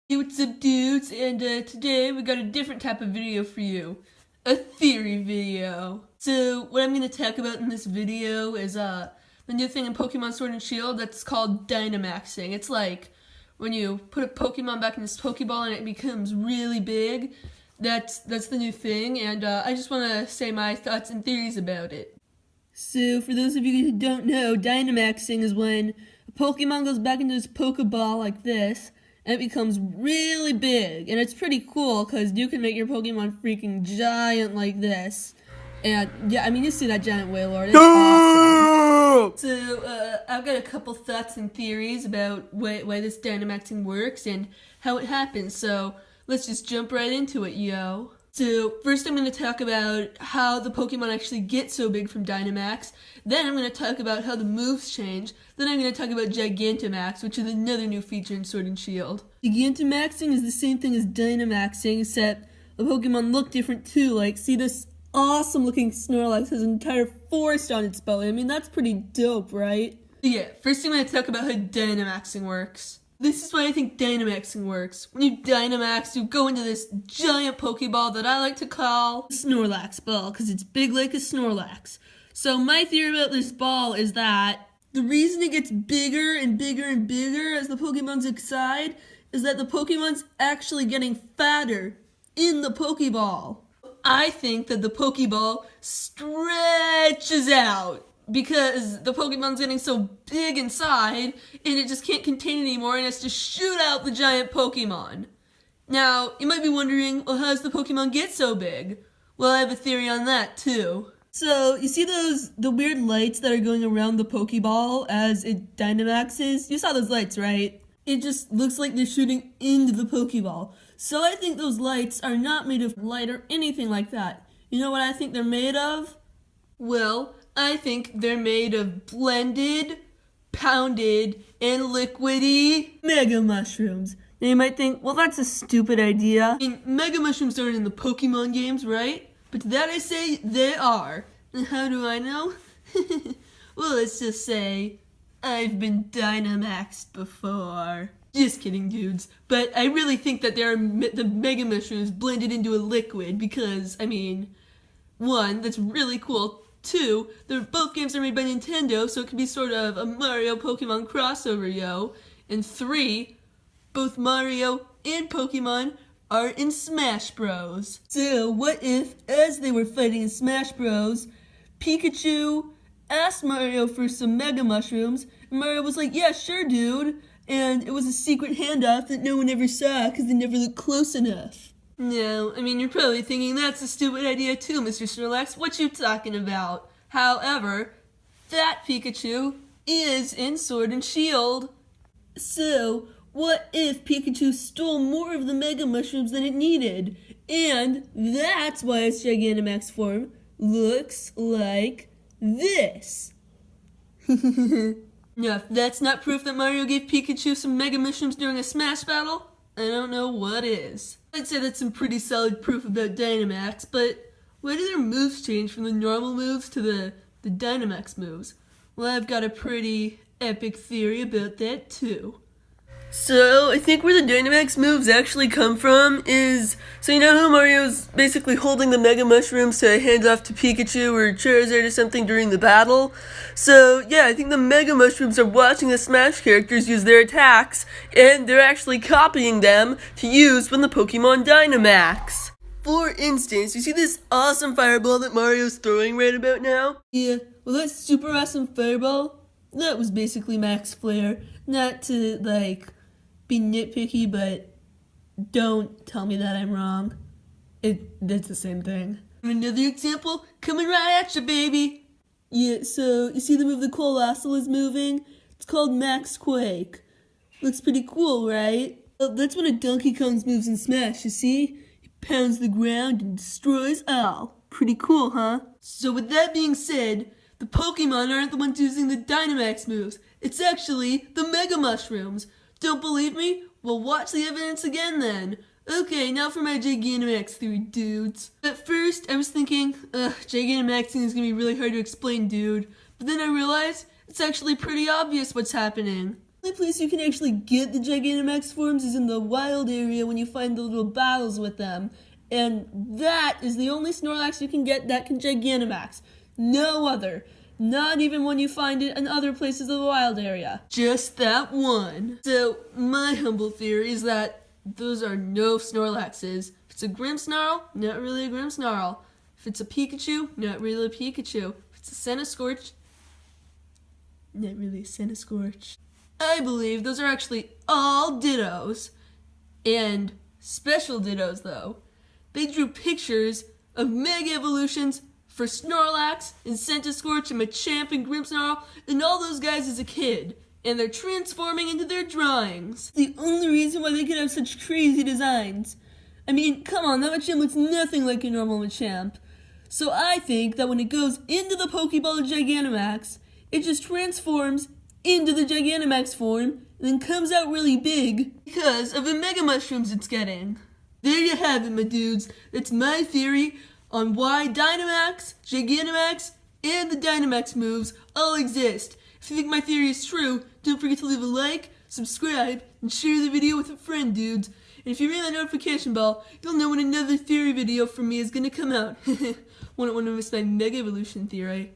Hey, what's up, dudes? And today we got a different type of video for you. A theory video. So what I'm going to talk about in this video is the new thing in Pokemon Sword and Shield that's called Dynamaxing. It's like when you put a Pokemon back in this Pokeball and it becomes really big. That's the new thing, and I just want to say my thoughts and theories about it. So for those of you who don't know, Dynamaxing is when a Pokemon goes back into this Pokeball like this, and it becomes really big, and it's pretty cool because you can make your Pokemon freaking giant like this. And yeah, I mean, you see that giant Wailord, it's awesome. So I've got a couple thoughts and theories about why this Dynamaxing works and how it happens, so let's just jump right into it, yo. So first I'm going to talk about how the Pokemon actually get so big from Dynamax. Then I'm going to talk about how the moves change. Then I'm going to talk about Gigantamax, which is another new feature in Sword and Shield. Gigantamaxing is the same thing as Dynamaxing, except the Pokemon look different too. Like, see, this awesome looking Snorlax has an entire forest on its belly. I mean, that's pretty dope, right? Yeah, first I'm going to talk about how Dynamaxing works. This is why I think Dynamaxing works. When you Dynamax, you go into this giant Pokeball that I like to call Snorlax ball, because it's big like a Snorlax. So my theory about this ball is that the reason it gets bigger and bigger and bigger as the Pokemon's inside is that the Pokemon's actually getting fatter in the Pokeball. I think that the Pokeball stretches out because the Pokemon's getting so big inside, and it just can't contain it anymore, and has to shoot out the giant Pokemon. Now, you might be wondering, well, how does the Pokemon get so big? Well, I have a theory on that, too. So, you see the weird lights that are going around the Pokeball as it Dynamaxes? You saw those lights, right? It just looks like they're shooting into the Pokeball. So I think those lights are not made of light or anything like that. You know what I think they're made of? Well, I think they're made of blended, pounded, and liquidy Mega Mushrooms. Now you might think, well, that's a stupid idea. I mean, Mega Mushrooms aren't in the Pokemon games, right? But to that I say, they are. And how do I know? Well, let's just say, I've been Dynamaxed before. Just kidding, dudes. But I really think that they're the Mega Mushrooms blended into a liquid because, I mean, one, that's really cool. Two, both games are made by Nintendo, so it could be sort of a Mario-Pokemon crossover, yo. And three, both Mario and Pokemon are in Smash Bros. So what if, as they were fighting in Smash Bros, Pikachu asked Mario for some Mega Mushrooms, and Mario was like, yeah, sure, dude. And it was a secret handoff that no one ever saw because they never looked close enough. No, I mean, you're probably thinking that's a stupid idea too, Mr. Snorlax. What you talking about? However, that Pikachu is in Sword and Shield. So, what if Pikachu stole more of the Mega Mushrooms than it needed? And that's why its Gigantamax form looks like this. Now, if that's not proof that Mario gave Pikachu some Mega Mushrooms during a Smash battle, I don't know what is. I'd say that's some pretty solid proof about Dynamax, but why do their moves change from the normal moves to the Dynamax moves? Well, I've got a pretty epic theory about that too. So, I think where the Dynamax moves actually come from is, so you know how Mario's basically holding the Mega Mushrooms to hand off to Pikachu or Charizard or something during the battle? So, yeah, I think the Mega Mushrooms are watching the Smash characters use their attacks, and they're actually copying them to use when the Pokemon Dynamax. For instance, you see this awesome fireball that Mario's throwing right about now? Yeah, well, that super awesome fireball, that was basically Max Flare. Not to, like, be nitpicky, but don't tell me that I'm wrong. That's the same thing. Another example coming right at you, baby. Yeah, so you see the move the Colossal is moving? It's called Max Quake. Looks pretty cool, right? Well, that's one of Donkey Kong's moves in Smash, you see? He pounds the ground and destroys all. Pretty cool, huh? So with that being said, the Pokemon aren't the ones using the Dynamax moves. It's actually the Mega Mushrooms. Don't believe me? Well, watch the evidence again then. Okay, now for my Gigantamax theory, dudes. At first, I was thinking, Gigantamaxing is gonna be really hard to explain, dude. But then I realized it's actually pretty obvious what's happening. The only place you can actually get the Gigantamax forms is in the wild area when you find the little battles with them. And that is the only Snorlax you can get that can Gigantamax. No other. Not even when you find it in other places of the wild area. Just that one. So, my humble theory is that those are no Snorlaxes. If it's a Grimmsnarl, not really a Grimmsnarl. If it's a Pikachu, not really a Pikachu. If it's a Centiskorch, not really a Centiskorch. I believe those are actually all Dittos. And special Dittos, though. They drew pictures of Mega Evolutions for Snorlax and Centiskorch and Machamp and Grimmsnarl and all those guys as a kid. And they're transforming into their drawings. The only reason why they could have such crazy designs. I mean, come on, that Machamp looks nothing like a normal Machamp. So I think that when it goes into the Pokeball of Gigantamax, it just transforms into the Gigantamax form and then comes out really big because of the Mega Mushrooms it's getting. There you have it, my dudes. That's my theory on why Dynamax, Gigantamax, and the Dynamax moves all exist. If you think my theory is true, don't forget to leave a like, subscribe, and share the video with a friend, dudes. And if you ring that notification bell, you'll know when another theory video from me is gonna come out. Wouldn't want to miss my Mega Evolution theory.